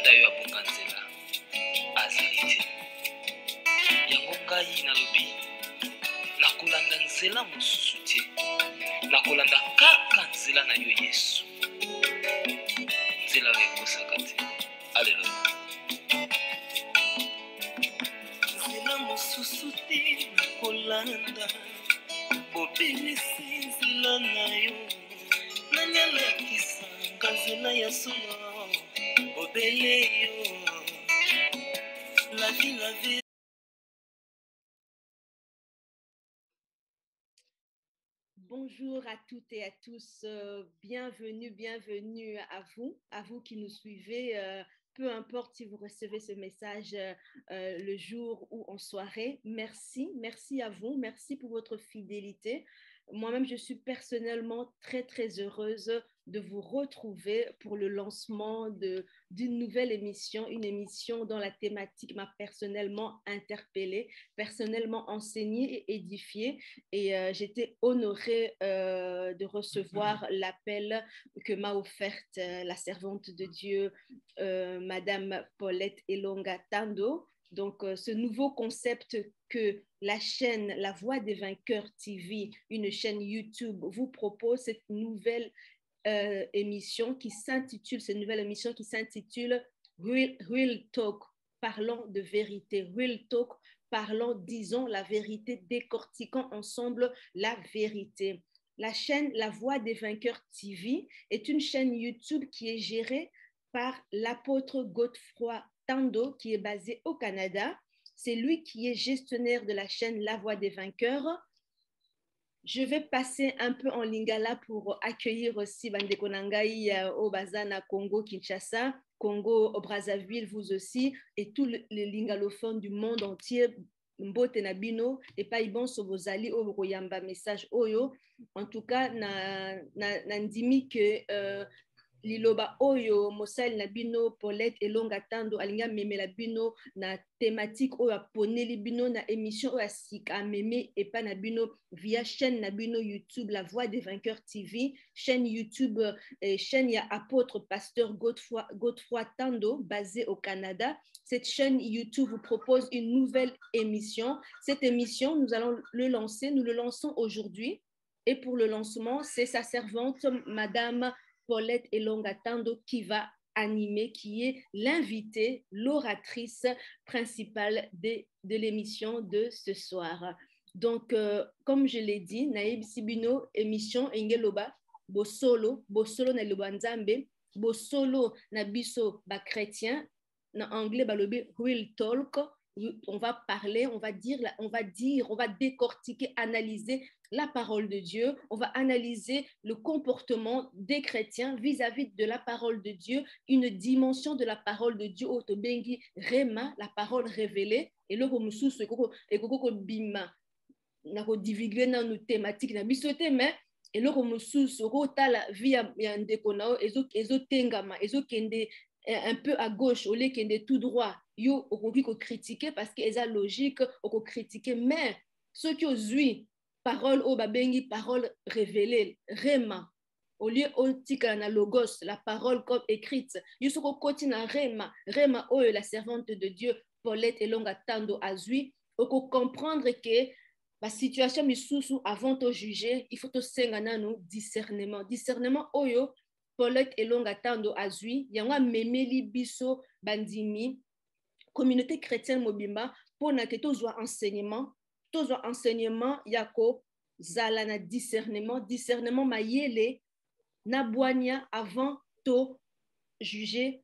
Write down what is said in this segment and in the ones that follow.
Nzela yo abonga nzela azali te. Yango ngai nalobi nakolanda nzela mosusu te. Nakolanda kaka nzela na yo Yesu. Nzela oyo ekosaka te. Alleluya. Nzela mosusu te nakolanda. Bobelisi nzela na yo. Nani alakisanga nzela ya solo. Bobele yo. La vie. Bonjour à toutes et à tous, bienvenue à vous qui nous suivez, peu importe si vous recevez ce message le jour ou en soirée. Merci à vous, merci pour votre fidélité. Moi-même, je suis personnellement très heureuse de vous retrouver pour le lancement d'une nouvelle émission, une émission dont la thématique m'a personnellement interpellée, personnellement enseignée et édifiée. Et j'étais honorée de recevoir l'appel que m'a offerte la servante de Dieu, Madame Paulette Elonga Tando. Donc, ce nouveau concept que la chaîne La Voix des Vainqueurs TV, une chaîne YouTube, vous propose, cette nouvelle émission qui s'intitule Real Talk, parlons de vérité. Real Talk, parlons, disons la vérité, décortiquons ensemble la vérité. La chaîne La Voix des Vainqueurs TV est une chaîne YouTube qui est gérée par l'apôtre Godefroy Tando, qui est basé au Canada. C'est lui qui est gestionnaire de la chaîne La Voix des Vainqueurs. Je vais passer un peu en lingala pour accueillir aussi Bandeko Nangai au Bazana, Congo, Kinshasa, Congo, au Brazzaville, vous aussi, et tous les lingalophones du monde entier. Mbote na bino et pas ibon sobozali au royamba message oyo. En tout cas, na ndimi que liloba oyo mosali na bino Paulette Elonga Tando alinga meme la bino na thématique oyo aponeli bino na émission oyo asika meme et pas na bino via chaîne na bino YouTube La Voix des Vainqueurs TV, chaîne YouTube chaîne ya apôtre pasteur Godefroy Tando basé au Canada. Cette chaîne YouTube vous propose une nouvelle émission. Cette émission, nous le lançons aujourd'hui. Et pour le lancement, c'est sa servante, Madame Paulette Elonga Tando, qui va animer, qui est l'invitée, l'oratrice principale de l'émission de ce soir. Donc, comme je l'ai dit, Naïb Sibino, émission Engeloba, Bosolo na Lubanzambe, Bosolo na biso ba chrétien, en anglais, balobi real talk. On va parler, on va décortiquer, analyser la parole de Dieu. On va analyser le comportement des chrétiens vis-à-vis de la parole de Dieu, une dimension de la parole de Dieu, Otobengi Rema, la parole révélée. Et le Romusus, et bima, nako divulguer dans nos thématiques, na bisoté, mais et le Romusus, rotala via yandekonao, ezo tengama, ezo kende un peu à gauche, au lieu qu'il y ait tout droit, yo au critiquer parce que c'est logique au critiquer, mais ceux qui ont eu parole au babengi parole révélée, rema, au lieu au tika na logos, la parole comme écrite, yo soko koti na rema oh la servante de Dieu Paulette Elonga Tando azui, au comprendre que la situation misusu avant de juger, il faut to sengana no discernement oyo Paulette Elonga Tando azui, yangwa memeli biso bandimi, communauté chrétienne mobimba, pour na ke tozwa enseignement yako zala na discernement mayele na boania avant to juger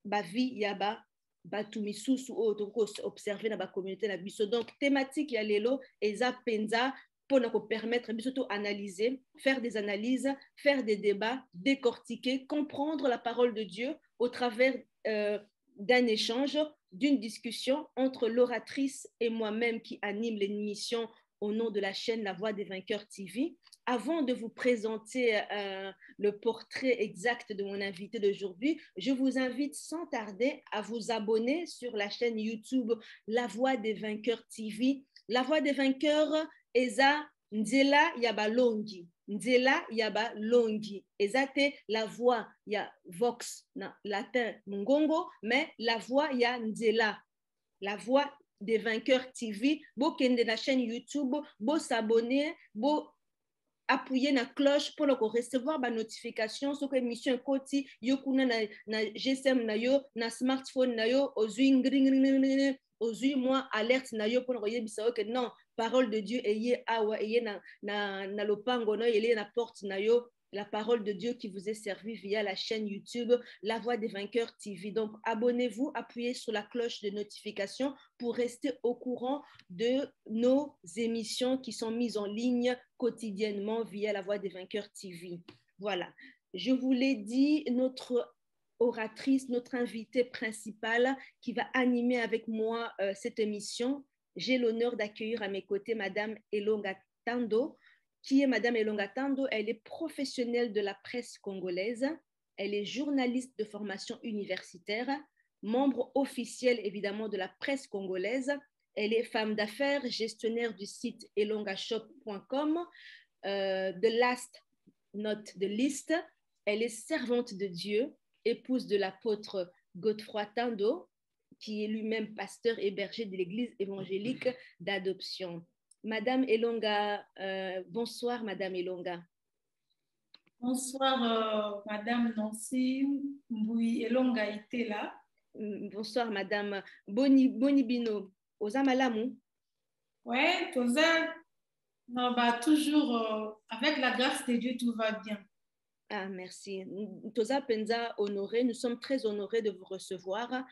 ba vie yaba batu misusu o to observer na ba communauté na biso. Donc thématique ya lelo eza penza pour nous permettre de analyser, faire des analyses, faire des débats, décortiquer, comprendre la parole de Dieu au travers d'un échange, d'une discussion entre l'oratrice et moi-même qui anime l'émission au nom de la chaîne La Voix des Vainqueurs TV. Avant de vous présenter le portrait exact de mon invité d'aujourd'hui, je vous invite sans tarder à vous abonner sur la chaîne YouTube La Voix des Vainqueurs TV. La Voix des Vainqueurs eza nzela ya balongi. nzela ya balongi. Ezate la voix ya vox na latin mongongo, mais la voix ya nzela, la voix des vainqueurs TV. Bo kende na chaîne YouTube, bo s'abonner, bo appuyer na cloche pour recevoir ba notification sur que émission koti yo kuna na GSM na yo na smartphone na yo ozui moi alerte na yo pour yebisa que non parole de Dieu eye awa eye na lopango na eye na porte na yo, la parole de Dieu qui vous est servie via la chaîne YouTube La Voix des Vainqueurs TV. Donc, abonnez-vous, appuyez sur la cloche de notification pour rester au courant de nos émissions qui sont mises en ligne quotidiennement via La Voix des Vainqueurs TV. Voilà. Je vous l'ai dit, notre oratrice, notre invitée principale qui va animer avec moi cette émission, j'ai l'honneur d'accueillir à mes côtés Madame Elonga Tando. Qui est Madame Elonga Tando? Elle est professionnelle de la presse congolaise, elle est journaliste de formation universitaire, membre officiel évidemment de la presse congolaise, elle est femme d'affaires, gestionnaire du site elongashop.com, The Last Not the List, elle est servante de Dieu, épouse de l'apôtre Godefroy Tando, qui est lui-même pasteur et berger de l'église évangélique d'adoption. Madame Elonga, bonsoir Madame Elonga. Bonsoir Madame Nancy Mboui Elonga était là. Bonsoir Madame Boni Bino. Oza malamu? Ouais, Toza, toujours avec la grâce de Dieu, tout va bien. Ah, merci. Toza Penza honoré, nous sommes très honorés de vous recevoir.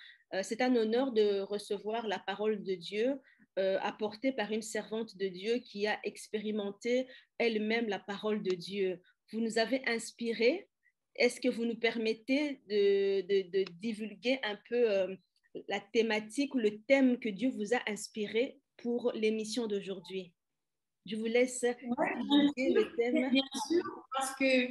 C'est un honneur de recevoir la parole de Dieu apportée par une servante de Dieu qui a expérimenté elle-même la parole de Dieu. Vous nous avez inspirés. Est-ce que vous nous permettez de divulguer un peu la thématique ou le thème que Dieu vous a inspiré pour l'émission d'aujourd'hui? Je vous laisse divulguer le thème. Bien sûr, parce que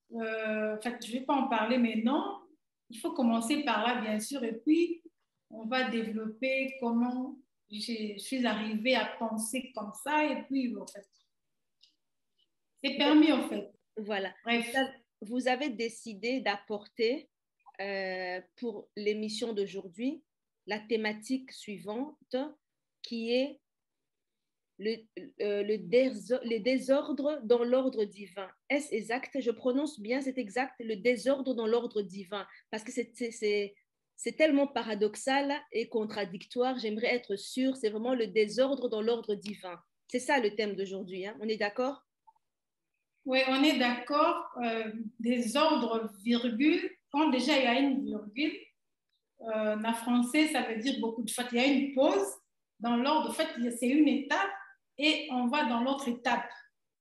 je ne vais pas en parler maintenant. Il faut commencer par là, bien sûr, et puis on va développer comment je suis arrivée à penser comme ça, et puis en fait, c'est permis en fait. Voilà. Bref. Vous avez décidé d'apporter pour l'émission d'aujourd'hui la thématique suivante qui est les désordres dans l'ordre divin. Est-ce exact? Je prononce bien, c'est exact, le désordre dans l'ordre divin, parce que c'est tellement paradoxal et contradictoire. J'aimerais être sûre, c'est vraiment le désordre dans l'ordre divin. C'est ça le thème d'aujourd'hui, hein? On est d'accord? Oui, on est d'accord. Désordre, virgule, quand déjà il y a une virgule, en français, ça veut dire beaucoup de fois, il y a une pause dans l'ordre. En fait, c'est une étape et on va dans l'autre étape.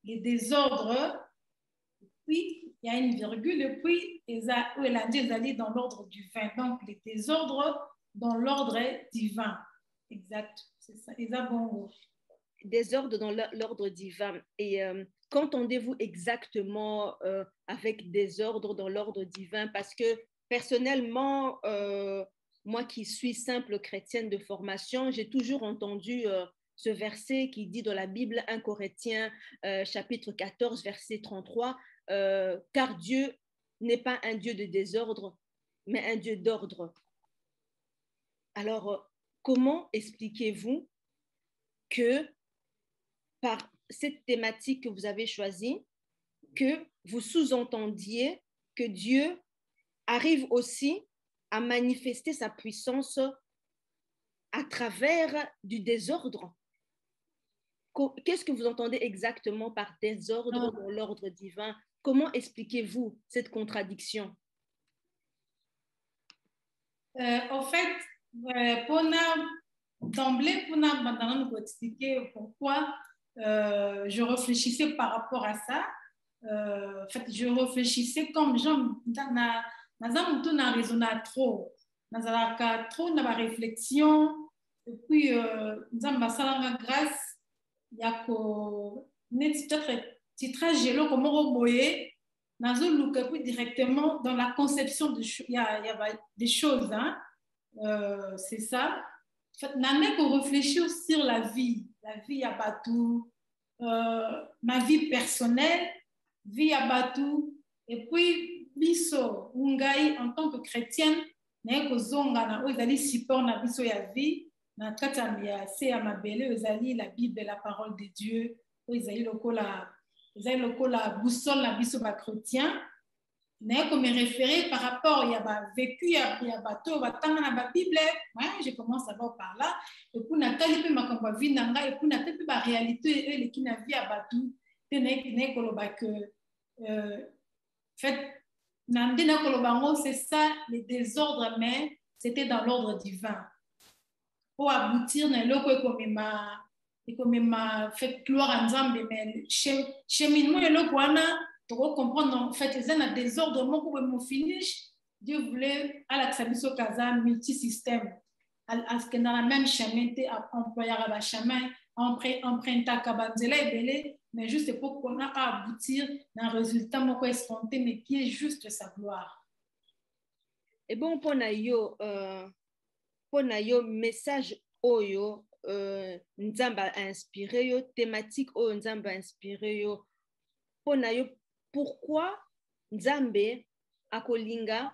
Les désordres, puis il y a une virgule, et puis ils allaient dans l'ordre divin. Donc, les désordres dans l'ordre divin. Exact, c'est ça. Bon. Désordre dans l'ordre divin. Et qu'entendez-vous exactement avec désordre dans l'ordre divin? Parce que personnellement, moi qui suis simple chrétienne de formation, j'ai toujours entendu ce verset qui dit dans la Bible, 1 Corinthiens chapitre 14, verset 33, car Dieu n'est pas un Dieu de désordre, mais un Dieu d'ordre. Alors, comment expliquez-vous que par cette thématique que vous avez choisie, que vous sous-entendiez que Dieu arrive aussi à manifester sa puissance à travers du désordre? Qu'est-ce que vous entendez exactement par désordre dans l'ordre divin? Comment expliquez-vous cette contradiction? En fait, d'emblée, pour nous expliquer pourquoi je réfléchissais par rapport à ça. En fait, je réfléchissais comme gens na raisonné trop, trop na réflexion, et puis nzamba salanga grâce yako net titrage gelo comme roboyer nazo luka puis directement dans la conception de il y a des choses, hein. C'est ça. En fait, n'en qu'on réfléchir sur la vie à Batou, ma vie personnelle vie à Batou, et puis biso ngai en tant que chrétienne naye kozonga na oyo ezali support na biso ya vie na kati ya se ya mabele oyo ezali la Bible, la parole de Dieu, oyo ezali lokola boussole na biso bachrétien. naye ko me référer par rapport ya bavécu ya bato batanga na babible. Je commence d'abord par là, et puis natali mpe makambo ya vie na ngai, et puis natali mpe baréalité eleki na vie ya bato te naye koloba ke fait nande na koloba ngo c'est ça le désordre, mais c'était dans l'ordre divin pour aboutir na eloko ekomema fait gloire à Nzambe. Mais cheminement eloko wana pour comprendre en fait les un désordre moko mon finish. Dieu voulait à la biso kaza multisystème à ce que dans la même chemin te employer la chemin emprunter kabanzela ebele, mais juste pour qu'on a aboutir à un résultat moko escompté mais qui est juste sa gloire. Et bon pour na yo message oyo Nzamba a inspiré yo, thématique oyo Nzamba a inspiré yo, pour na yo pourquoi Nzambe akolinga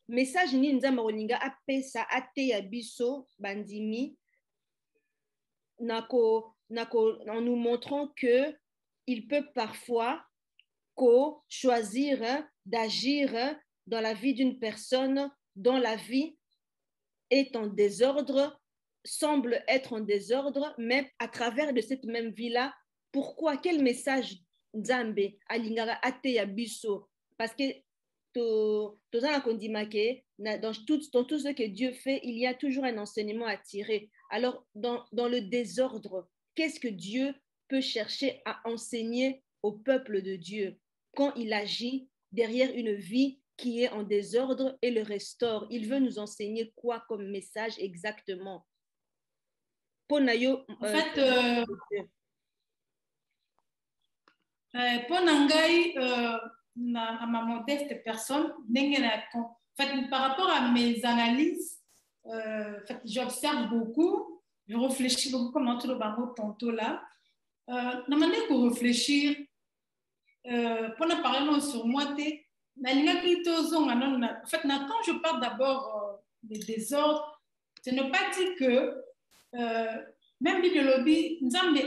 message ni Nzamba kolinga apesa ate ya biso bandimi en nous montrant que il peut parfois choisir d'agir dans la vie d'une personne dont la vie est en désordre, semble être en désordre, mais à travers de cette même vie-là, pourquoi, quel message Nzambe alingara ate ya biso? Parce que dans tout ce que Dieu fait, il y a toujours un enseignement à tirer. Alors, dans le désordre, qu'est-ce que Dieu peut chercher à enseigner au peuple de Dieu quand il agit derrière une vie qui est en désordre et le restaure? Il veut nous enseigner quoi comme message exactement? En fait, pour Nangai, à ma modeste personne, par rapport à mes analyses, j'observe beaucoup, je réfléchis beaucoup comme tout le bango tantôt là. Na manière pour réfléchir, pour ne parler sur moi, en fait, quand je parle d'abord des désordres, ce n'est pas dit que même bibliologie, Nzambe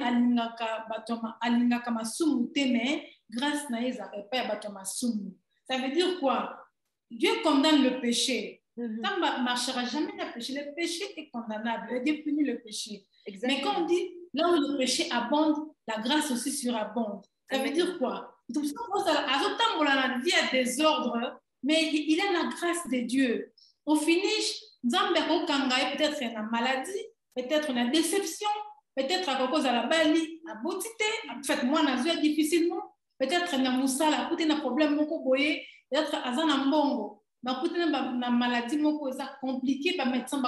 alingaka masumu teme grâce na Eza pas batoma sumu. Ça veut dire quoi? Dieu condamne le péché. Nzambe marchera jamais dans le péché. Le péché est condamnable. Dieu punit le péché. Exactement. Mais quand on dit là où le péché abonde, la grâce aussi surabonde. Ça veut dire quoi? Donc, on a la vie à désordre, mais il a la grâce de Dieu. Au finish, Nzambe okangaye peut-être une maladie, peut-être une déception, peut-être à cause de la bali, à beauté, en fait, moi, je suis difficilement, peut-être que na un problème, peut-être à un mbongo, na maladie, c'est compliqué, par médecin,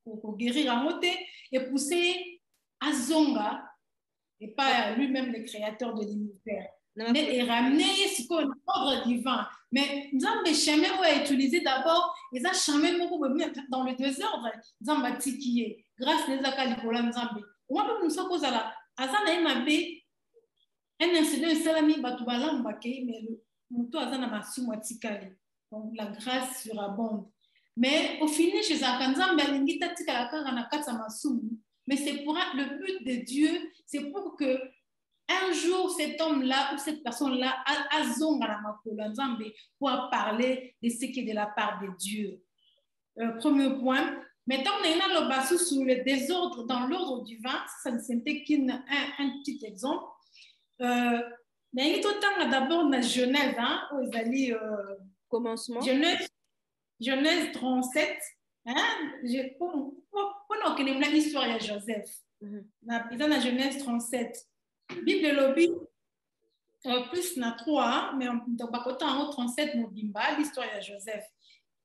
pour guérir à moté, et pousser à Zonga, et pas lui-même le créateur de l'univers. Mais ramener ce qu'on ordre divin. Mais Nzambe chemin a utilisé d'abord, ils ont chemin dans le désordre. Nzambe tikiye grâce les akalipola Nzambe. On va nous dire que ça azana emabe un incident salami batubala mbake mais le muto azana masumu atikali. Donc la grâce surabonde. Mais au final chez Nzambe alingita tikala kanga na katsa masumu. Mais c'est pour le but de Dieu, c'est pour que un jour, cet homme-là ou cette personne-là a pour parler de ce qui est de la part de Dieu. Premier point. Maintenant, on a le bassou sur le désordre dans l'ordre du vin. Ça ne s'était qu'un petit exemple. D'abord, dans Genèse, où ils commencement. Genèse 37. Pour l'histoire de Joseph. Dans Genèse 37. Bible lobby plus na 3 mais donc en 37 mobimba l'histoire de Joseph.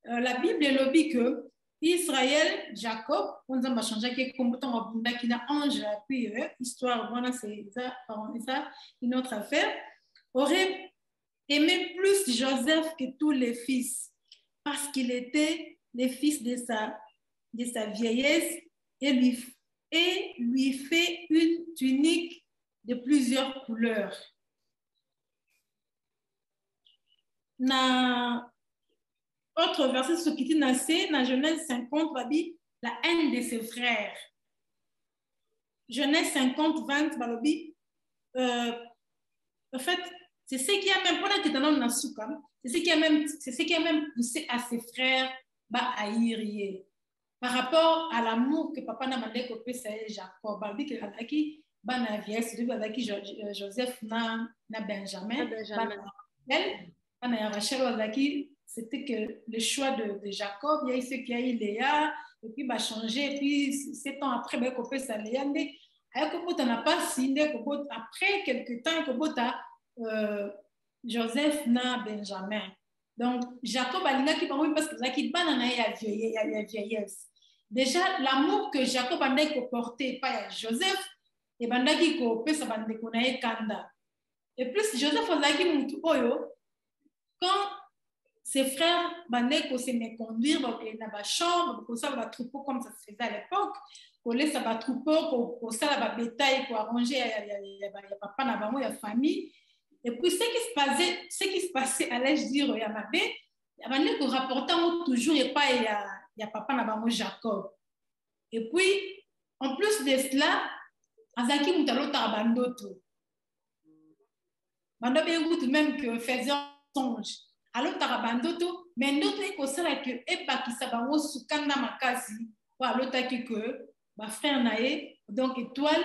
La Bible lobby que Israël Jacob on va changer que combattant abunda qui na ange puis histoire voilà c'est ça une autre affaire aurait aimé plus Joseph que tous les fils parce qu'il était le fils de sa vieillesse et lui fait une tunique de plusieurs couleurs. na autre verset ce qui dit dans Genèse 50 va dire la haine de ses frères. Genèse 50 20 balobi en fait c'est ce qui a même pendant que dans na souka c'est ce qui a même poussé à ses frères ba haïr par rapport à l'amour que papa n'a demandé que pesa Jacob balobi que alaki bana vieille de alaki Joseph na Benjamin bana Rachel alaki c'était que le choix de Jacob il y a eu ce qui a eu Léa et puis va changer et puis 7 ans après ben que pesa Léa mais après quelques temps Joseph na Benjamin donc Jacob a dit parce que Zaki banana ya vieillesse déjà l'amour que Jacob a porté par Joseph et bandaki ko pesa bande konaye kanda et plus Joseph azaki mutu oyo quand ses frères bande ko se me conduire dans la chambre pour ça va troupeau comme ça se faisait à l'époque pour laisser ba troupeau pour ça la bétail pour arranger il y a papa na bango ya famille et puis ce qui se passait allais-je dire ya mabe ya bande ko rapportant toujours et pas il y a papa na bango Jacob et puis en plus de cela azaki mutalo tabandoto bando be même que faisait songe alors tabandoto mais ndoto eko sala que e bakisa bango sukanda makasi wa lotaki que ba frère nae donc étoile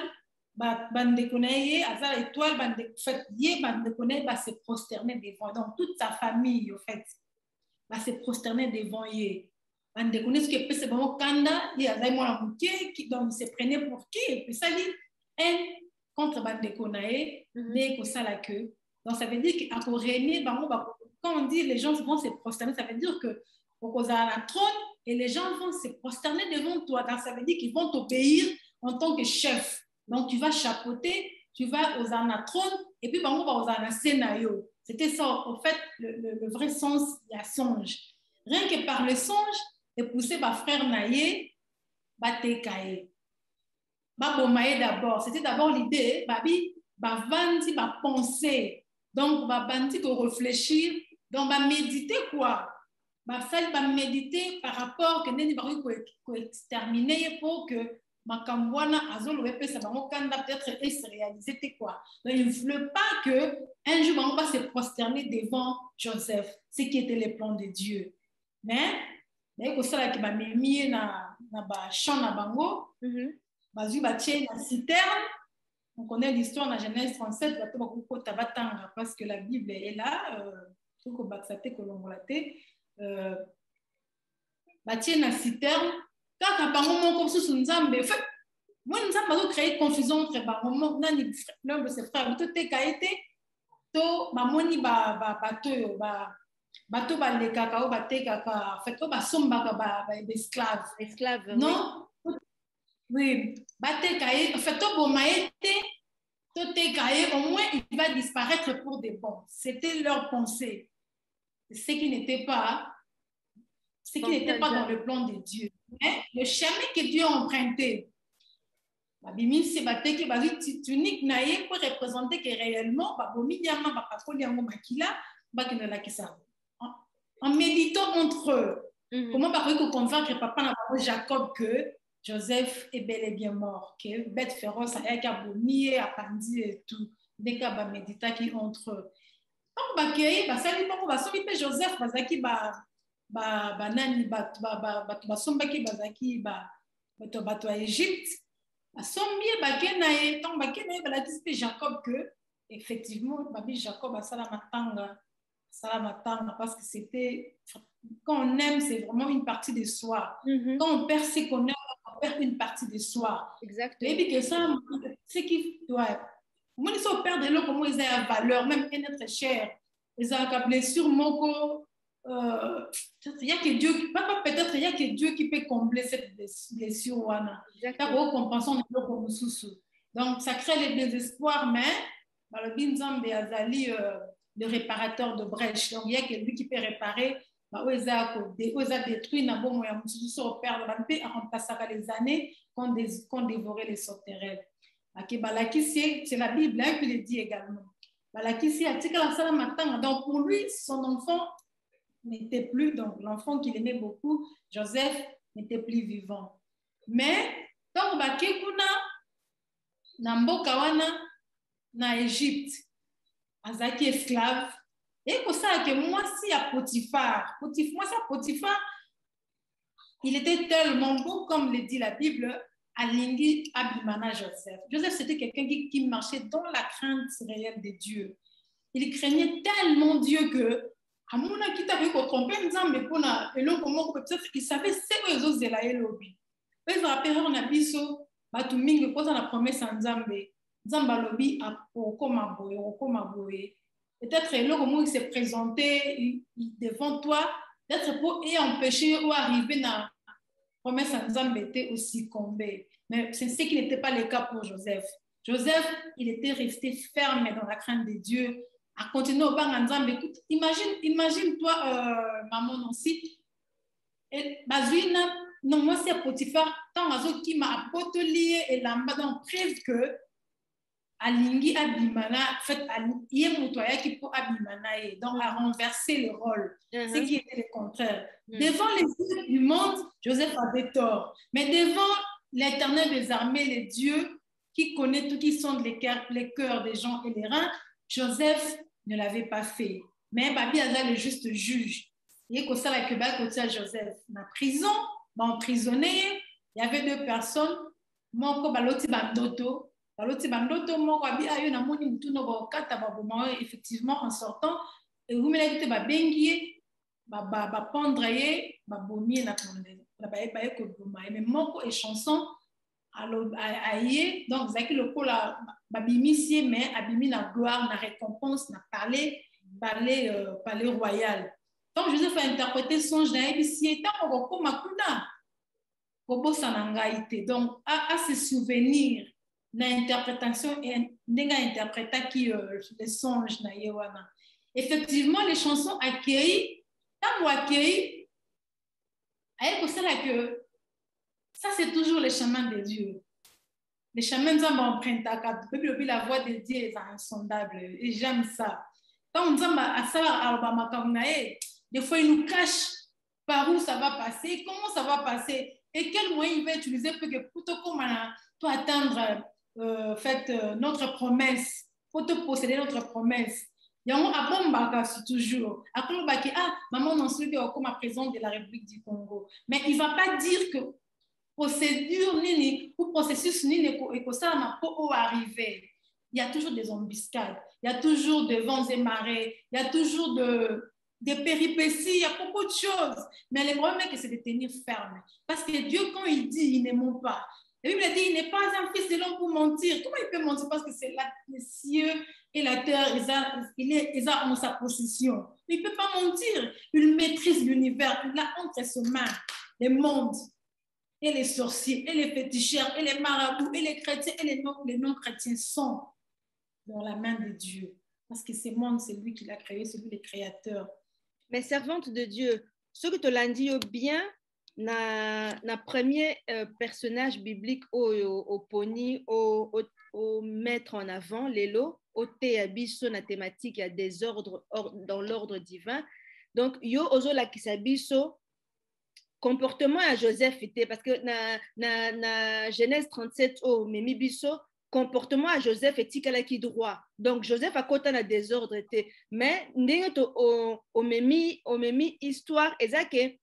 bande konaye azala étoile bande fait yé bande konaye ba se prosterner devant donc toute sa famille en fait va se prosterner devant yé bande konaye ce que pese bango kanda y azai mona muke qui donc se prenait pour qui et puis ça dit un contre bande konaye mais ko sala que donc ça veut dire qu'à régner bango quand on dit les gens vont se prosterner ça veut dire que au la trône et les gens vont se prosterner devant toi. Donc, ça veut dire qu'ils vont t'obéir en tant que chef. Donc, tu vas chapeauter, tu vas aux anatrônes, et puis, on va aux anasénayo. C'était ça, en fait, le vrai sens de la songe. Rien que par le songe, et pousser ma frère Naye, Batekaye. Babomaye d'abord. C'était d'abord l'idée, Babi, Bavandi, penser. Donc, Bavandi, de réfléchir, donc, méditer quoi? Va méditer par rapport que neni bari ko exterminer pour que makambwana azolo wepe ça va peut-être se réaliser quoi donc il ne voulait pas que un jour on va se prosterner devant Joseph ce qui était le plan de Dieu mais ko sala ki ba memi na ba champ na bango bazu ba tie na citerne on connaît l'histoire dans Genèse 37 bato ba ko tabatanga parce que la Bible est là ko baksate ko longolate batie na citerne kaka bango moko susu nzambe fait moi nzambe azo créer confusion entre bango moko nani l'un de ses frères to te kaete to bamoni bato bato balekaka o batekaka fait to basombaka ba esclave non oui batekaye fait to bomaye to tekaye au moins il va disparaître pour de bon c'était leur pensée ce qui n'était pas dans le plan de Dieu. Mais le chemin que Dieu a emprunté, c'est tunique naïe pour représenter que réellement, en méditant entre eux, comment convaincre papa Jacob que Joseph est bel et bien mort, que bête féroce a abomi, a pandi et tout, dès qu'il a médité qui entre eux. Joseph bazaki banani basombaki bazaki bato ya Égypte basombi bakenaye tant bakenaye balakisi Jacob que effectivement babi Jacob asala matanga parce que c'était quand on aime c'est vraiment une partie de soi quand on perd ce qu'on aime on perd une partie de soi exactement et puis que ça c'est qui ouais moi, ils sont perdre l'eau, comment ils ont la valeur, même notre chair. Ils ont la blessure, moko. Il y a que Dieu, peut-être il y a que Dieu qui peut combler cette blessure. Donc, ça crée le désespoir, mais le Binzambe Azali, le réparateur de brèche. Donc, il y a que lui qui peut réparer. Ils ont détruit, ils ont remplacé les années qu'on dévorait les sauterelles. C'est la Bible qui le dit également. Donc pour lui, son enfant n'était plus, donc l'enfant qu'il aimait beaucoup, Joseph, n'était plus vivant. Mais, donc, kuna na mboka wana na Égypte, azaki esclave, et pour ça que moi, si à Potiphar, Potiphar, il était tellement bon, comme le dit la Bible, Alingi Abimana Joseph. Joseph, c'était quelqu'un qui marchait dans la crainte réelle de Dieu. Il craignait tellement Dieu que amuna kita ko tromper nzambe pona eloko moko peut-être il savait c'est quoi les zela elobi pe va perdre na biso batu mingi koza na promesse nzambe lobi akoma boye peut-être eloko moko s'est présenté devant toi peut-être pour et empêcher ou arriver na promesse nzambe était aussi comblée, mais c'est ce qui n'était pas le cas pour Joseph. Joseph, il était resté ferme dans la crainte de Dieu, à continuer au bang ensemble. Écoute, imagine toi, maman aussi, et Bazuina, non, moi c'est Potiphar, tant azo qui m'a apotelié et lamba dans preuve que Alingi Abimana, fait, yé moutoya qui pour Abimana, donc a renversé le rôle, ce qui était le contraire. Devant les yeux du monde, Joseph avait tort, mais devant l'Éternel des armées, les dieux qui connaît tout, qui sonde les cœurs des gens et les reins, Joseph ne l'avait pas fait. Mais Babi Azal le juste juge. Il y a ça là que à Joseph. Dans la prison, emprisonné, il y avait 2 personnes. Moko baloti bandoto. Baloti bandoto, moko abi ayo na moni mutu no ba kata ba boma effectivement en sortant. Et vous me l'avez ba bengié, ba pendre ye, ba bomier na tonde. Ba ba ko boma. Mais moko et chanson. Donc, Zaki le coup là, babimissier, mais abimi la gloire, la récompense, la palais royal. Donc, Joseph a interprété son jeune ici, et tant qu'on makuna, kobo sanangaïté. Donc, à se souvenir, l'interprétation et n'enga interpréta qui les songes na yewana. Effectivement, les chansons accueillies, tant ou accueillies, aïe pour cela que ça, c'est toujours le chemin de Dieu. Les chemins nous empruntent la voix de Dieu est insondable. Et j'aime ça. Quand on dit des fois, il nous cache par où ça va passer, comment ça va passer, et quel moyen il va utiliser pour atteindre notre promesse, pour te posséder notre promesse. Il y a un toujours. Maman, non, celui qui est comme à présent de la République du Congo. Mais il ne va pas dire que procédure nini ou processus nini et que ça n'a pas arrivé. Il y a toujours des embuscades, il y a toujours des vents et marées, il y a toujours des péripéties, il y a beaucoup de choses. Mais le problème, c'est de tenir ferme. Parce que Dieu, quand il dit, il ne ment pas. La Bible dit, il n'est pas un fils de l'homme pour mentir. Comment il peut mentir? Parce que c'est les cieux et la terre, ils ont en sa possession. Il ne peut pas mentir. Il maîtrise l'univers, il a entre ses mains les mondes. Et les sorciers, et les féticheurs, et les marabouts, et les chrétiens, et les non-chrétiens sont dans la main de Dieu. Parce que ce monde, c'est lui qui l'a créé, c'est lui le créateur. Mais servante de Dieu, ce que tu l'as dit bien, na premier personnage biblique au poni, au mettre en avant, l'élo, au théabiso, na thématique, il y a des ordres dans l'ordre divin. Donc, yo ozo la kisabiso, comportement à Joseph était parce que na Genèse 37 au memi biso comportement à Joseph est qui droit. Donc Joseph a côté na désordre était mais ndenge au memi histoire ezake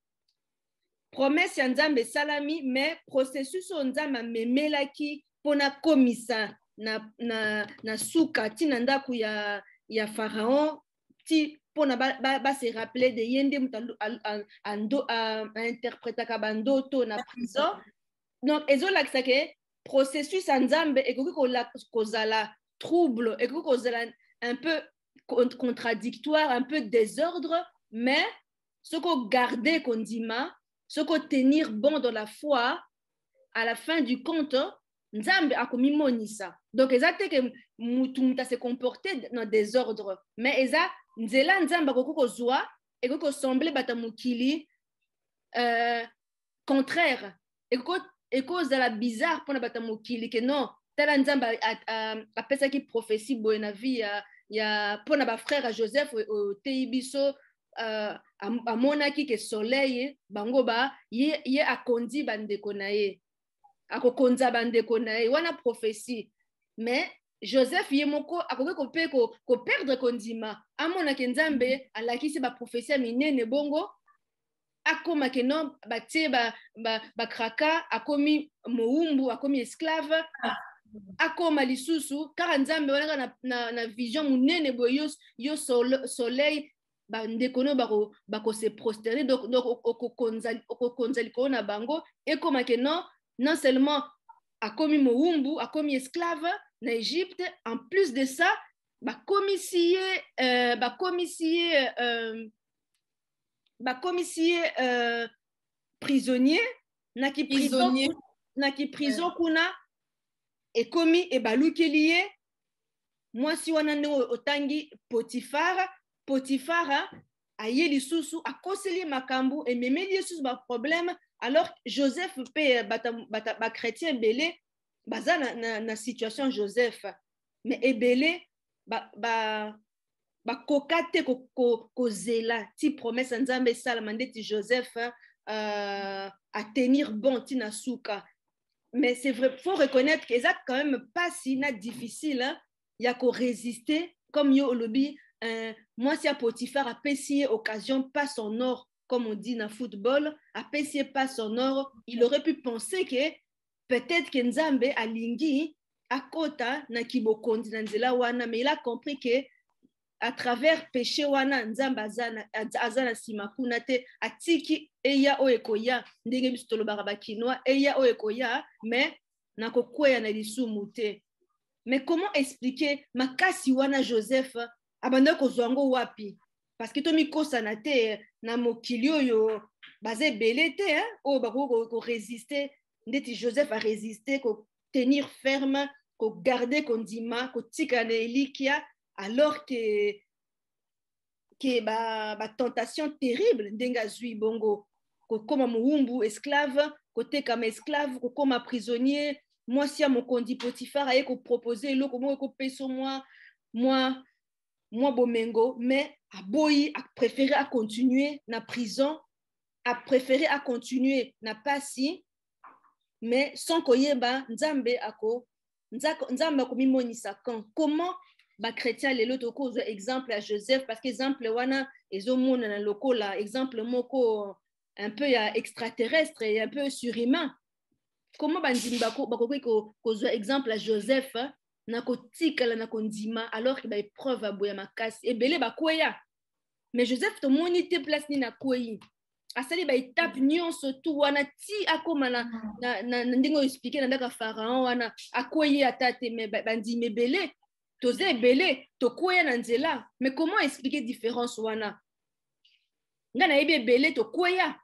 promesse ya Nzambe salami mais processus o Nzambe memelaki pona komisa na suka tina ndaku ya Pharaon ti pour se rappeler de yende interpréter kabandoto na prison. Donc ezola que processus Nzambe et kozala trouble et kozala un peu contradictoire, un peu désordre, mais ce qu'on garder kondima, ce qu'on tenir bon dans la foi, à la fin du compte Nzambe a commis monisa. Donc ezate que mutumta se comporter dans désordre, mais eza nzela Nzambe ko zwa et ko semble bata mukili contraire et ko zala bizarre pour bata mukili que non tala Nzambe a pesa ki prophétie boye na vie pona ba frère à Joseph au Teibiso a monaki ke soleil bango ba ye akondi bandeko na ye akokonza bandeko na ye wana prophétie mais Joseph ye moko akoki kope ko perdre kondima amona ke Nzambe alakisi ba prophétie minene bongo akoma ke non batie ba kraka akomi moumbu akomi esclave akoma lisusu kaka Nzambe wana na vision munene boyo yo soleil bandeko no bako se prosterner donc okokonza likolo na bango ekoma ke non seulement akomi moumbu akomi esclave na Égypte en plus de ça bakomisiye prisonnier naki prison kuna ekomi ebalukeli ye mwasi wana ndenge otangi Potifara aye lisusu akoseli makambo ememeli lisusu ba problème alors Joseph pe ba chrétien belé baza na situation Joseph mais ebele ba kokate ko zela ti promesse Nzambe salama ndeti Joseph à tenir bon tina suka mais c'est vrai faut reconnaître que ça quand même pas si difficile hein? Il y a qu'à résister comme yo lobby moi si à Potiphar a payé occasion pas son or comme on dit dans football a payé pas son or il aurait pu penser que peut-être que Nzambe alingi akota na kibokondi na nzela wana mais il a compris que à travers péché wana Nzambe azana simakuna te atiki eya oekoya ndenge bistolo barabakinoa eya oekoya mais nakokwea na lisumu te. Mais comment expliquer makasi wana Joseph abanda kozwango wapi parce que tomi kosana te na mokili oyo baze belé te hein o bako ko résister ndeti Joseph a résisté ko tenir ferme ko garder kondima ko tika na elikia alors que ba tentation terrible ndenga zui bongo ko koma muumbu esclave côté comme esclave ko koma prisonnier moi si à mon condi Potiphar aye ko proposer loko mo ko peso moi bomengo mais aboyi a préféré à continuer na prison a préféré à continuer na pasi mais sans koyeba Nzambe ako mimonisa quand comment ba chrétien les loto cause exemple à Joseph parce que exemple wana ezomona na lokola exemple moko un peu ya extraterrestre et un peu surhumain comment bandimi bakoki kozwa exemple à Joseph na kotikala na kondima alors que ba épreuve aboya makasi ebele bakweya mais Joseph to moni te place ni na kweyi asali ba étape nyonso tu wana ti akoma na ndingo expliquer na ndaka pharaon wana akweyi atate mais bandimi ebele toze ebele tokweya na nzela mais comment expliquer différence wana nga na yebi ebele tokweya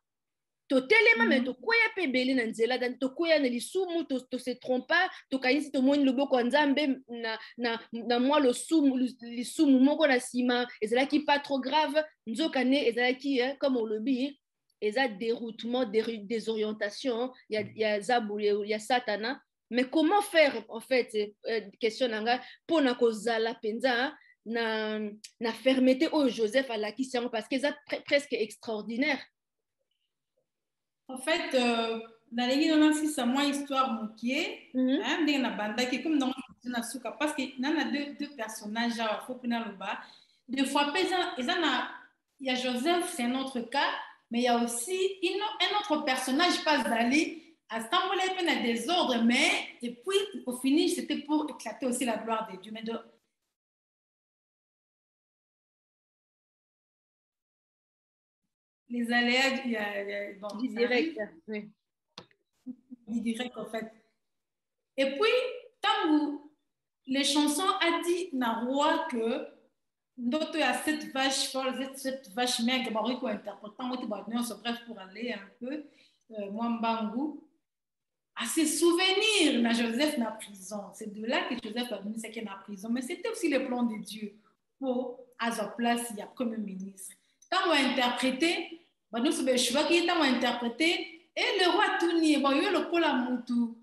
totelema mais tokweya pe ebele na nzela dan tokweya na lisumu to se trompa tokayisi tomoni loboko ya Nzambe na mwa lisumu moko na nsima ezalaki pas trop grave nzoka ne ezalaki comme on le dit eza déroutement désorientation ya zabule ya satana. Mais comment faire en fait question nanga pour na kozala penza na fermeté au Joseph à la question parce que c'est presque extraordinaire. En fait dans les gens si c'est moi histoire mokié hein ndenge na banda qui comme dans na suka parce que nana deux personnages là faut prendre le bas des fois il y a Joseph c'est un autre cas mais il y a aussi un autre personnage passe d'aller à ce temps-là, il y a des désordre, mais et puis au finish, c'était pour éclater aussi la gloire de Dieu. Mais les aléas, il y a bon, direct, oui. Direct en fait. Et puis, tant où les chansons a dit na roi que d'autres il y a cette vache folle, cette vache maigre, bah oui quoi interprétant, moi tu vas venir se bref pour aller un peu, moi Mbangu. À ses souvenirs, na Joseph na prison. C'est de là que Joseph a venu, c'est qu'il est en prison. Mais c'était aussi le plan de Dieu pour, à sa place, il y a Premier ministre. Quand on a interprété, nous sommes choix qui est interprété, et le roi Touni, il y a le Kola Moutou,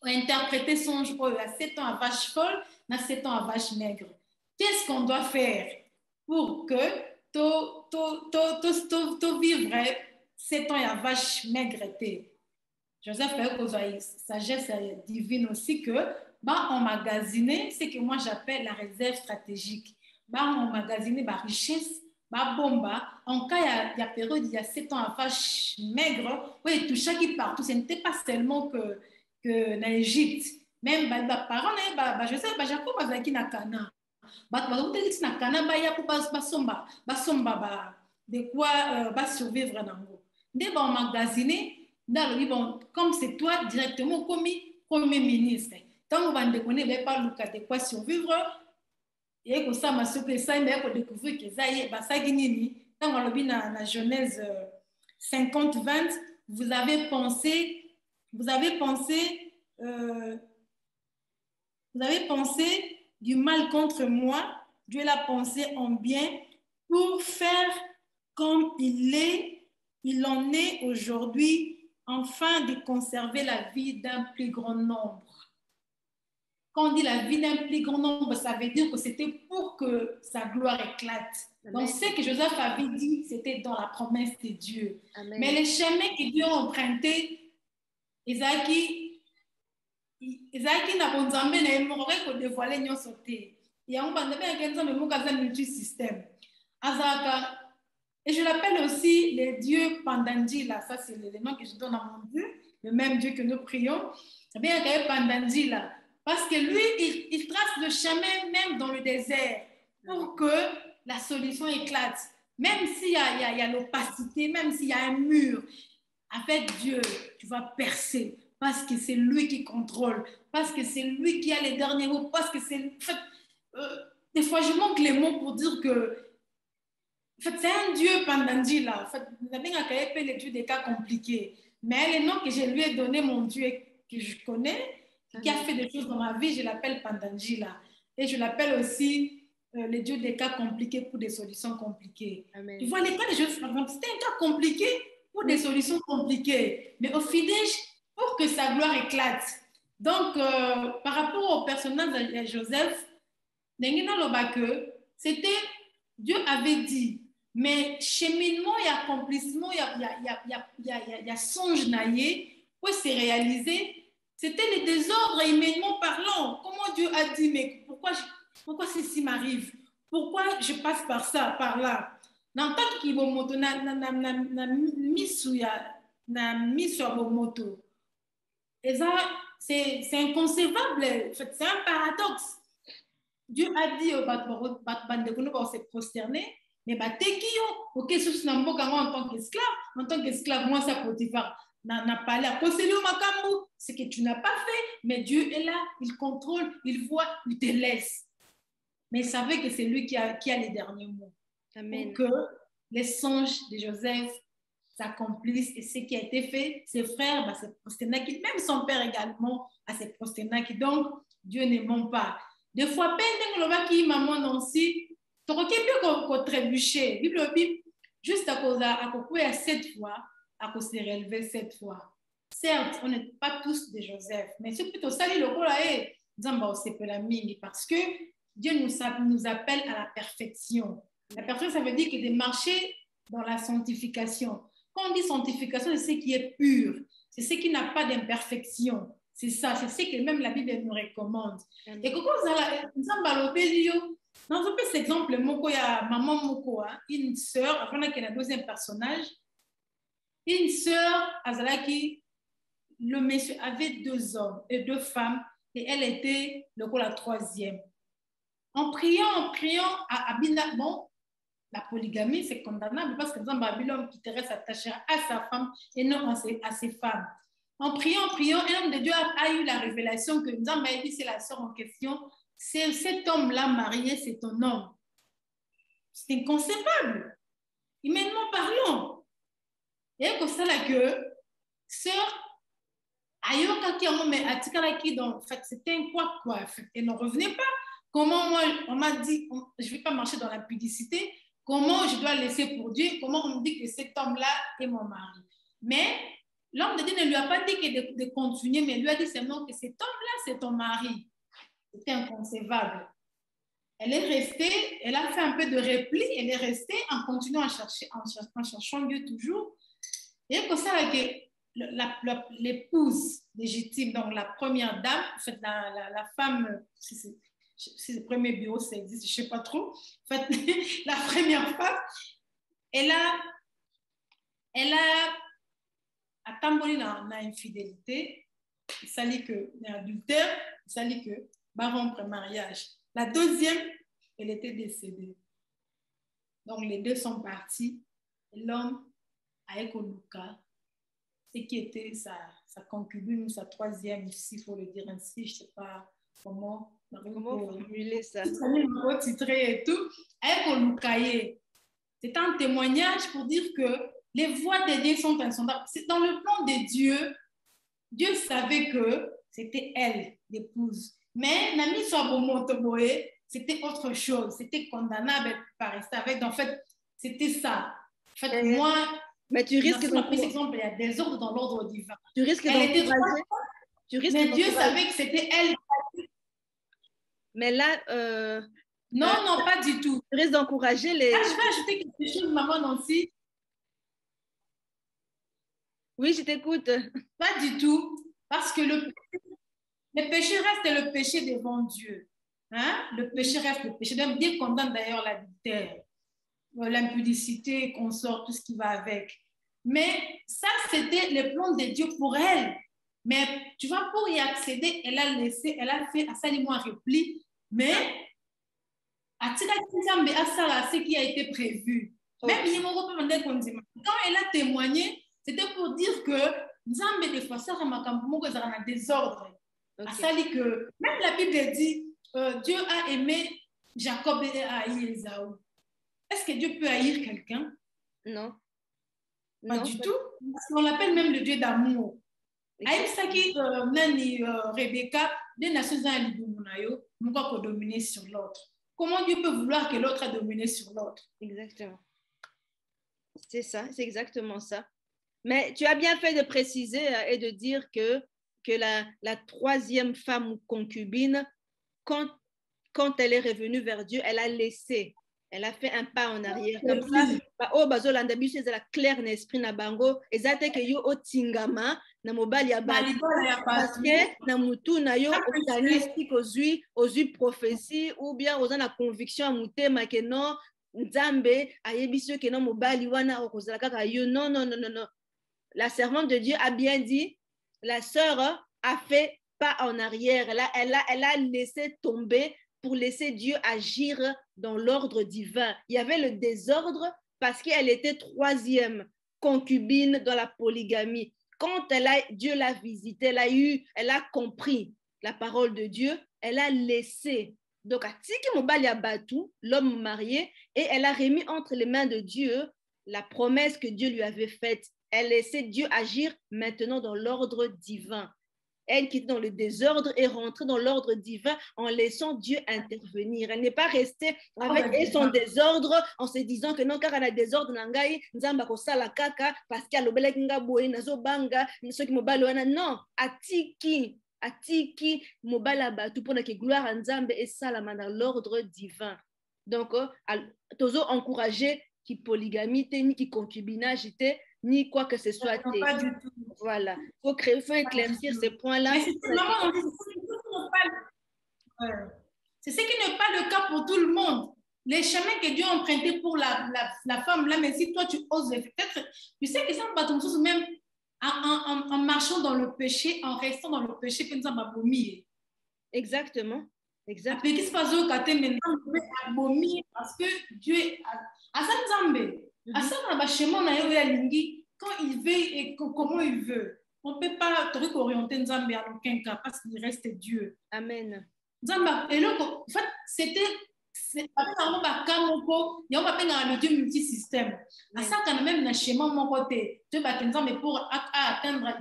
a interprété son jour, il y a 7 ans à vache folle, na 7 ans à vache maigre. Qu'est-ce qu'on doit faire pour que tu vivre 7 ans à vache maigre? Joseph a une sagesse divine aussi que emmagasiner ce que moi j'appelle la réserve stratégique. Emmagasiner la richesse, bomba. En cas, il y a période, il y a 7 ans à vache maigre, oui, tout chaque partout. Ce n'était pas seulement que en Égypte. Même les parents, Joseph, Jacob, qui na Cana. Na Cana, de quoi survivre dans l'eau. Dès emmagasiner, bon, comme c'est toi directement comme premier ministre, tant qu'on ne connaît pas le cas de quoi survivre, et que ça m'a surpris, ça m'a découvert que ça y est, ça guinini. Dans la Genèse 50-20, vous avez pensé du mal contre moi, Dieu l'a pensé en bien pour faire comme il en est aujourd'hui, afin de conserver la vie d'un plus grand nombre. Quand on dit la vie d'un plus grand nombre, ça veut dire que c'était pour que sa gloire éclate. Amen. Donc, ce que Joseph avait dit, c'était dans la promesse de Dieu. Amen. Mais les chemins que Dieu a empruntés, Isaac n'a pas de dévoiler n'y sauter. Il y a un multisystème. Et je l'appelle aussi les dieux Pandandila. Ça, c'est l'élément que je donne à mon Dieu, le même Dieu que nous prions. Eh bien, il y a Pandandila. Parce que lui, il trace le chemin même dans le désert pour que la solution éclate. Même s'il y a l'opacité, même s'il y a un mur, avec Dieu, tu vas percer. Parce que c'est lui qui contrôle. Parce que c'est lui qui a les derniers mots. Parce que c'est... des fois, je manque les mots pour dire que en fait, c'est un Dieu Pandandila. En fait, vous avez appelé le Dieu des cas compliqués. Mais le nom que je lui ai donné, mon Dieu que je connais, qui a fait des choses dans ma vie, je l'appelle Pandandila. Et je l'appelle aussi le Dieu des cas compliqués pour des solutions compliquées. Amen. Tu vois, les cas de choses, par exemple, c'était un cas compliqué pour des solutions compliquées. Mais au final, pour que sa gloire éclate. Donc, par rapport au personnage de Joseph, c'était, Dieu avait dit, mais cheminement et accomplissement, il y a songe naïe, pour se réaliser, c'était le désordre humainement parlant. Comment Dieu a dit, mais pourquoi ceci m'arrive? Pourquoi je passe par ça, par là? Dans tant qu'il y a moto, na mis sur la moto. Et ça, c'est inconcevable. C'est un paradoxe. Dieu a dit au Bandekuno pour se prosterner, mais ok, en tant qu'esclave, moi, ça Potiphar n'a pas l'air. C'est que tu n'as pas fait, mais Dieu est là, il contrôle, il voit, il te laisse. Mais il savait que c'est lui qui a les derniers mots. Amen. Pour que les songes de Joseph s'accomplissent et ce qui a été fait, ses frères, c'est prosternaki, même son père également, à ses prosternaki. Donc, Dieu ne ment pas. Des fois, qui maman aussi, tu peux trébucher. Bible, juste à cause à 7 fois, à cause de se relever 7 fois. Certes, on n'est pas tous des Joseph, mais c'est plutôt ça, le rôle parce que Dieu nous appelle à la perfection. La perfection, ça veut dire que de marcher dans la sanctification. Quand on dit sanctification, c'est ce qui est pur, c'est ce qui n'a pas d'imperfection. C'est ça, c'est ce que même la Bible nous recommande. Et quand nous avons dans un peu cet exemple, il y a maman Moko, une sœur, avant qu'il y ait un deuxième personnage, une sœur, Azalaki, le monsieur avait 2 hommes et 2 femmes, et elle était la 3e. En priant à Abina, bon, la polygamie, c'est condamnable parce que l'homme qui terrestre s'attachera à sa femme et non à ses femmes. En priant, un homme de Dieu a eu la révélation que Nzamba dit, c'est la sœur en question, c'est cet homme-là marié, c'est ton homme. C'est inconcevable. Humainement parlant. Et comme ça, là, que sœur, en fait, c'était un quoi, et ne revenez pas. Comment moi, on m'a dit, je ne vais pas marcher dans la pudicité, comment je dois laisser pour Dieu, comment on me dit que cet homme-là est mon mari. Mais l'homme de Dieu ne lui a pas dit de continuer, mais lui a dit seulement que cet homme-là, c'est ton mari. C'était inconcevable. Elle est restée, elle a fait un peu de repli, elle est restée en continuant à chercher, en cherchant Dieu toujours. Et comme ça, avec l'épouse légitime, donc la première dame, en fait, la femme, si le premier bureau, ça existe, je ne sais pas trop. En fait, la première femme, elle a attamboli dans infidélité, il s'agit que l'adultère, il s'agit que rompre mariage. La deuxième, elle était décédée. Donc les deux sont partis. L'homme a Ekoluka, ce qui était sa concubine ou sa troisième, s'il faut le dire ainsi, je ne sais pas comment formuler ça. Titré et tout. C'est un témoignage pour dire que les voies de Dieu sont insondables. C'est dans le plan de Dieu. Dieu savait que c'était elle, l'épouse. Mais Nami Soabomotoboe, c'était autre chose. C'était condamnable par rester avec. En fait, c'était ça. En fait, moi, mais tu risques d'encourager. Exemple, il y a des ordres dans l'ordre divin. Tu risques d'encourager. Mais Dieu savait que c'était elle. Mais là, non, pas du tout. Tu risques d'encourager les. Je vais ajouter quelque chose, maman Nancy. Oui, je t'écoute. Pas du tout. Parce que le péché reste le péché devant Dieu. Hein? Le péché reste le péché. Dieu condamne d'ailleurs l'adultère, l'impudicité, consort, tout ce qui va avec. Mais ça, c'était le plan de Dieu pour elle. Mais tu vois, pour y accéder, elle a fait à ça, moi repli. Mais à ce qui a été prévu. Même quand elle a témoigné, c'était pour dire que Nzambe des fois ça a désordre. Okay. Que même la Bible dit Dieu a aimé Jacob et a haï Ésaü. Est-ce que Dieu peut haïr quelqu'un? Non. Pas du tout. On l'appelle même le Dieu d'amour. Aïe Saki Nani Rebecca, des nations à l'Ibumunayo, nous va dominer sur l'autre. Comment Dieu peut vouloir que l'autre a dominé sur l'autre? Exactement. C'est ça, c'est exactement ça. Mais tu as bien fait de préciser et de dire que la troisième femme ou concubine, quand elle est revenue vers Dieu, elle a laissé, elle a fait un pas en arrière. Comme ça, oh, bazolanda biso ezala clair na esprit na bango, ezate ke yo otingama na mobali ya bato. Parce que na mutu na yo okanisi kozwi prophétie ou bien oza na conviction ya motema ke non, Nzambe ayebisi yo ke non mobali wana okozala kaka yo. Non, non, non, non, non. La servante de Dieu a bien dit, la sœur a fait pas en arrière. Elle a laissé tomber pour laisser Dieu agir dans l'ordre divin. Il y avait le désordre parce qu'elle était troisième concubine dans la polygamie. Quand Dieu l'a visitée, elle a compris la parole de Dieu, elle a laissé. Donc, l'homme marié, et elle a remis entre les mains de Dieu la promesse que Dieu lui avait faite. Elle laissait Dieu agir maintenant dans l'ordre divin. Elle qui était dans le désordre est rentrée dans l'ordre divin en laissant Dieu intervenir. Elle n'est pas restée avec son désordre en se disant que non, car elle a désordre, nzamba kosala kaka parce qu'elle a nga boye nazo banga ceux qui mobile wana non atiki mobile batu pour que gloire à nzambe et salama dans l'ordre divin. Donc tozo encourager qui polygamie ni qui concubinage ni quoi que ce soit. Pas du tout. Voilà. Il faut éclaircir ces points-là. C'est ce qui n'est pas le cas pour tout le monde. Les chemins que Dieu a empruntés pour la femme, là, mais si toi tu oses, peut-être, tu sais que ça va tomber même en marchant dans le péché, en restant dans le péché, que nous avons abomi. Exactement. Exactement. Parce que Dieu a ça quand il veut et comment il veut. On ne peut pas orienter Nzambe à aucun cas parce qu'il reste Dieu. Amen. Nzambe, et donc, en fait, c'était le Dieu multisystème. À ça, quand même, un schéma, mon côté, Dieu va Nzambe pour atteindre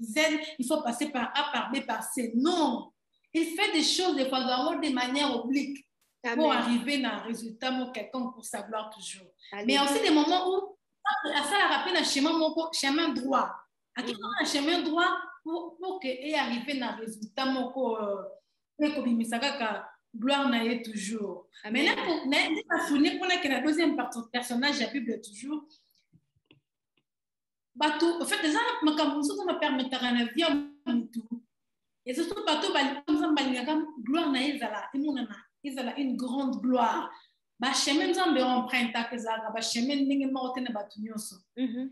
Z, il faut passer par A, par B, par C. Non. Il fait des choses, des fois, de manière oblique. Amen. Pour arriver à un résultat, quelqu'un pour sa gloire toujours. Amen. Mais aussi des moments où ça a rappelé un chemin droit. À un chemin droit pour qu'il arrive à un résultat Et comme il gloire n'a toujours. Amen. Mais pour la deuxième personnage de la Bible toujours. En fait, les gens me permettent de vivre tout. Et surtout, gloire n'a une grande gloire. Bachemem zambe emprunta que ça, bachemem n'inge mortene batunyoso.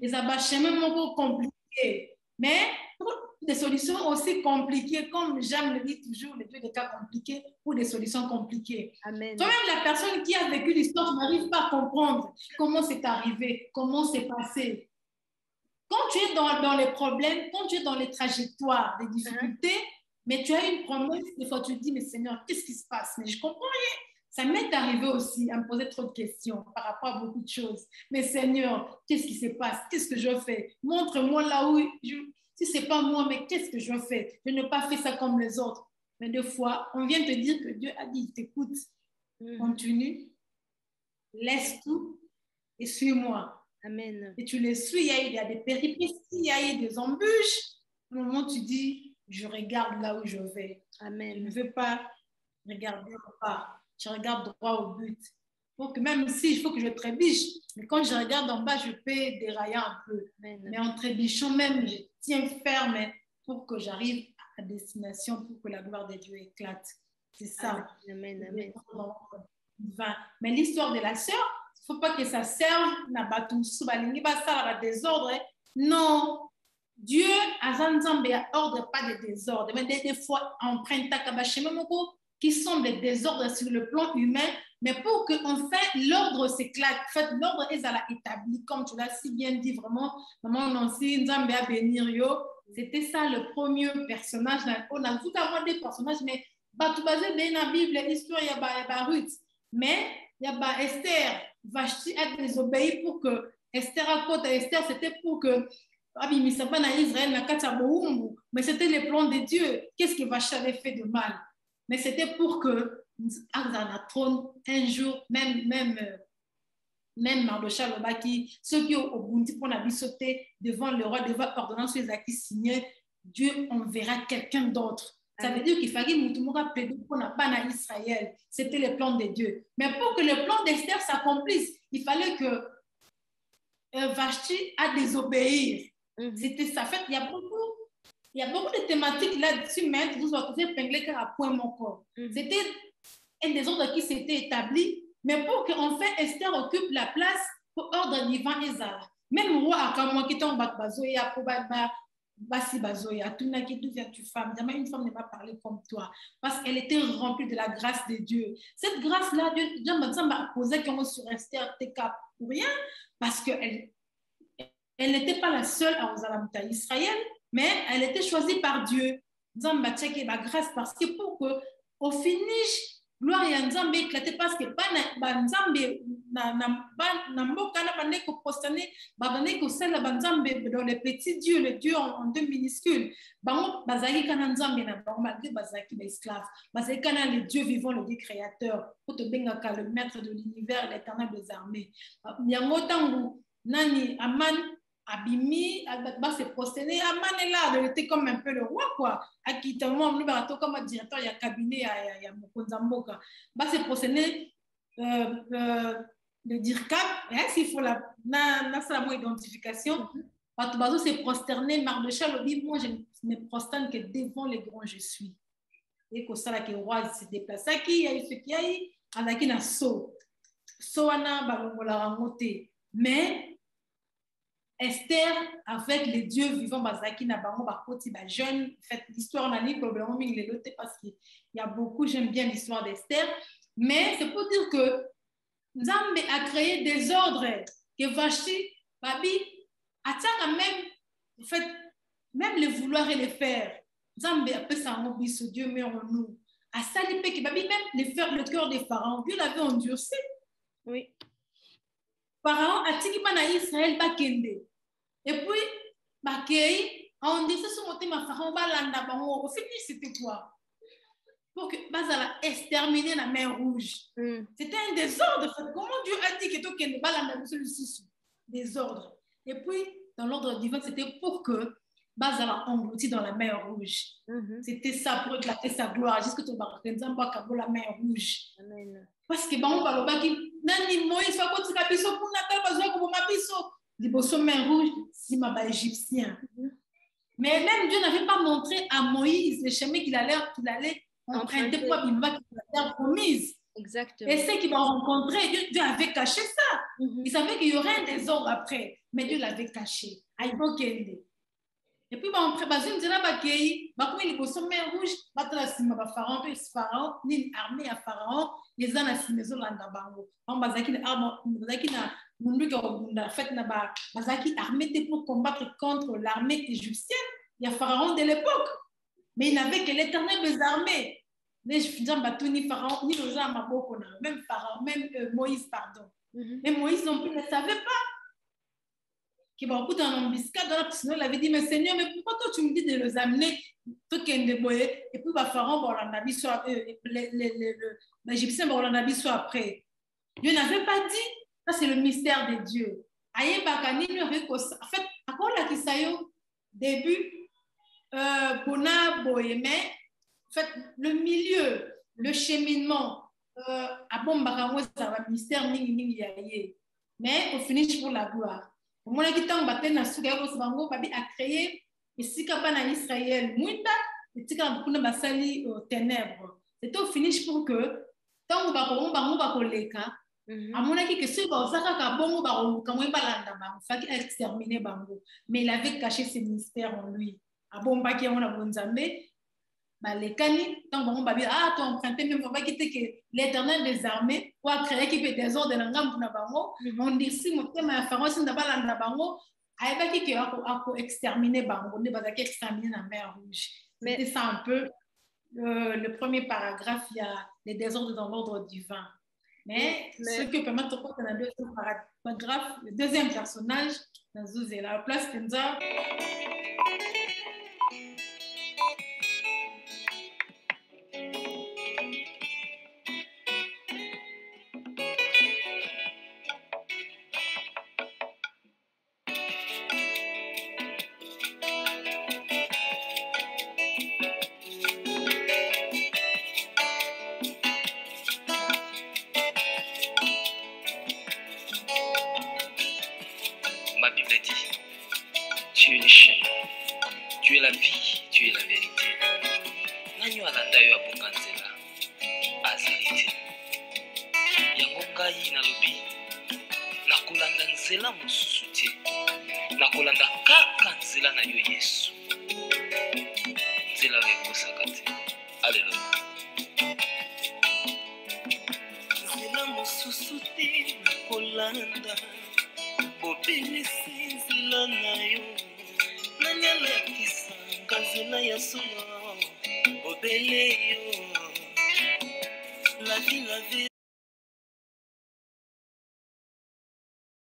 Et ça bachemem moko compliqué. Mais pour des solutions aussi compliquées, comme j'aime le dire toujours, les deux cas compliqués ou des solutions compliquées. Amen. Toi-même, la personne qui a vécu l'histoire n'arrive pas à comprendre comment c'est arrivé, comment c'est passé. Quand tu es dans les problèmes, quand tu es dans les trajectoires, des difficultés, mais tu as une promesse, des fois tu te dis, mais Seigneur, qu'est-ce qui se passe? Mais je comprends rien. Ça m'est arrivé aussi à me poser trop de questions par rapport à beaucoup de choses. Mais Seigneur, qu'est-ce qui se passe? Qu'est-ce que je fais? Montre-moi là où, si ce n'est pas moi, mais qu'est-ce que je fais? Je n'ai pas fait ça comme les autres. Mais des fois, on vient te dire que Dieu a dit, t'écoute, continue, laisse tout et suis-moi. Amen. Et tu les suis, il y a des péripéties, il y a des embûches. À un moment, tu dis, je regarde là où je vais. Amen. Je ne veux pas regarder en bas. Je regarde droit au but. Pour que même si il faut que je trébiche, mais quand je regarde en bas, je peux dérailler un peu. Amen. Mais en trébichant même, je tiens ferme pour que j'arrive à destination, pour que la gloire de Dieu éclate. C'est ça. Amen. Amen. Mais l'histoire de la sœur, il ne faut pas que ça serve à désordre. Non. Dieu, ordre pas de désordre, mais des fois, emprunte qui sont des désordres sur le plan humain, mais pour que enfin l'ordre s'éclate. En fait, l'ordre est établi, comme tu l'as si bien dit, vraiment, maman Nancy, Nzambe a bénir yo. C'était ça le premier personnage. On a tout à des personnages, mais tout basé dans la Bible, l'histoire, il y a Ruth. Mais il y a Esther. Vashti a désobéi pour que Esther à côté. Esther, c'était pour que mais c'était le plan de Dieu. Qu'est-ce que Vashti avait fait de mal? Mais c'était pour que trône un jour, même Mardochal Obaki, ceux qui ont Bundi pour la sauter devant le roi, devant ordonnance les acquis signés, Dieu enverra quelqu'un d'autre. Ça veut dire qu'il fallait Moutoumora plaider pour la panne à Israël. C'était le plan de Dieu. Mais pour que le plan d'Esther s'accomplisse, il fallait que Vashti a désobéir. C'était ça. En fait, il y a beaucoup de thématiques là-dessus, mais vous avez épinglé à point mon corps. C'était un des ordres qui s'était établi, mais pour qu'en fait Esther occupe la place pour ordre divin Ezra. Même roi Akamwa qui tombe Bazoya, Basi Bazoya, d'où viens-tu femme? Jamais une femme ne m'a parlé comme toi, parce qu'elle était remplie de la grâce de Dieu. Cette grâce-là, Dieu m'a posé comme sur Esther Teka pour rien, parce qu'elle n'était pas la seule à Ozalamta Israël, mais elle était choisie par Dieu. Nzamba tcheke la grâce parce que pour que au finish gloire ya Nzambe éclatait parce que Nzambe na mboka na bande ko postane bande ko sala Nzambe dans les petits dieux, les dieux en deux minuscules. Bango bazali kana Nzambe na bango malgré bazaki esclaves. Bazali kana le Dieu vivant, le Dieu créateur, pour te bengaka le maître de l'univers, l'éternel des armées. Yango tangu nani Aman Abimi, se prosterner, Aman il était comme un peu le roi, quoi. Akitamon, nous, comme directeur, il y a cabinet, il y a Mokonzamboka. Se prosterner, le dire cap, s'il faut la identification, Bato se prosterner, Mardochal, moi, je ne prosterne que devant les grands je suis. Et que ça, là, que le roi se déplace, il y a eu ce qu'il y a eu, avec une assaut. Soana, balongola, ramoté. Mais, Esther, avec les dieux vivants, Bazaki, Nabango, Bakoti, jeune, fait l'histoire, on a dit probablement parce qu'il y a beaucoup, j'aime bien l'histoire d'Esther, mais c'est pour dire que Nzambe a créé des ordres que Vashti, Babi, attend même, en fait, même le vouloir et le faire. Nzambe a fait ça en ce Dieu met en nous. À Salipé, que Babi, même le cœur des pharaons, Dieu l'avait endurci. Oui. Pharaon a dit qu'il Israël bakende. Et puis, bakei, on dit ce monté ma pharaon balanda bango. Au final, c'était quoi? Pour que Bazala exterminer la mer rouge. C'était un désordre. Comment Dieu a dit que tout kende balanda celui-ci désordre. Et puis, dans l'ordre divin, c'était pour que bazala englouti dans la mer rouge. C'était ça pour éclater sa gloire. Jusque tu vas la mer rouge. Amen. Parce que bon, balobaki nani Moïse fa kotika biso pour natal bazwa ko boma biso liboso mer rouge si ma ba égyptien. Mais même Dieu n'avait pas montré à Moïse le chemin qu'il allait emprunter pour abimba la terre promise. Exactement. Et ceux qui vont rencontrer, Dieu avait caché ça. Il savait qu'il y aurait un désordre après, mais Dieu l'avait caché. Et puis, bazin dira bakei, bakomi liboso mer rouge, batala sima ba pharaon, ni armée à pharaon, les ana simezo landa bango. On bazaki na mundu ka obunda fait na ba bazaki armée pour combattre contre l'armée égyptienne. Il y a pharaon de l'époque, mais il n'avait que l'Éternel des armées. Mais je dis ni pharaon ni même pharaon, même Moïse pardon. Mais Moïse non plus ne savait pas. Qui va beaucoup en embuscade, sinon il avait dit mais Seigneur, mais pourquoi toi tu me dis de les amener tout qui est et puis pharaon l'Égyptien soit après. Dieu n'avait pas dit. Ça c'est le mystère de Dieu. En fait, à quoi la kisayo début bona boyeme. En fait, le milieu, le cheminement, à bon barango ça va mystère ni mais au finish pour la gloire. Mon équitant battait na sugaro bango babi a créé ici kabana Israël muita et tika kuna basali ténèbres. C'était au finish pour que tant bango bakoleka à mon avis que ceux ba osaka ka bongo ba kamwe balanda ba faki exterminer bango, mais il avait caché ses mystères en lui. A bon baki on a bonzambe les canis, tant qu'on va dire, ah, tu as emprunté, même pas quitter que l'Éternel des armées, pour créer qui peut des ordres de l'angam pour Nabango, on dit si mon thème est pharaon, si on n'a pas l'Andabango, avec qui a exterminé Bango, on n'est pas exterminer la mer rouge. C'était ça un peu le premier paragraphe, il y a les désordres dans l'ordre divin. Mais ce que permet de comprendre dans le deuxième paragraphe, le deuxième personnage, dans la place Tenza. Ma Bible dit, tu es le chemin, tu es la vie, tu es la vérité. Nani alanda yo abonga nzela azali te. Yango ngai nalobi nakolanda nzela mosusu te. Nakolanda kaka nzela na yo Yesu. Nzela oyo ekosaka te. Alleluya. Nzela mosusu te nakolanda. Bobelisi nzela na yo. Nani alakisanga nzela ya solo. Obele yo. La vie, la vie.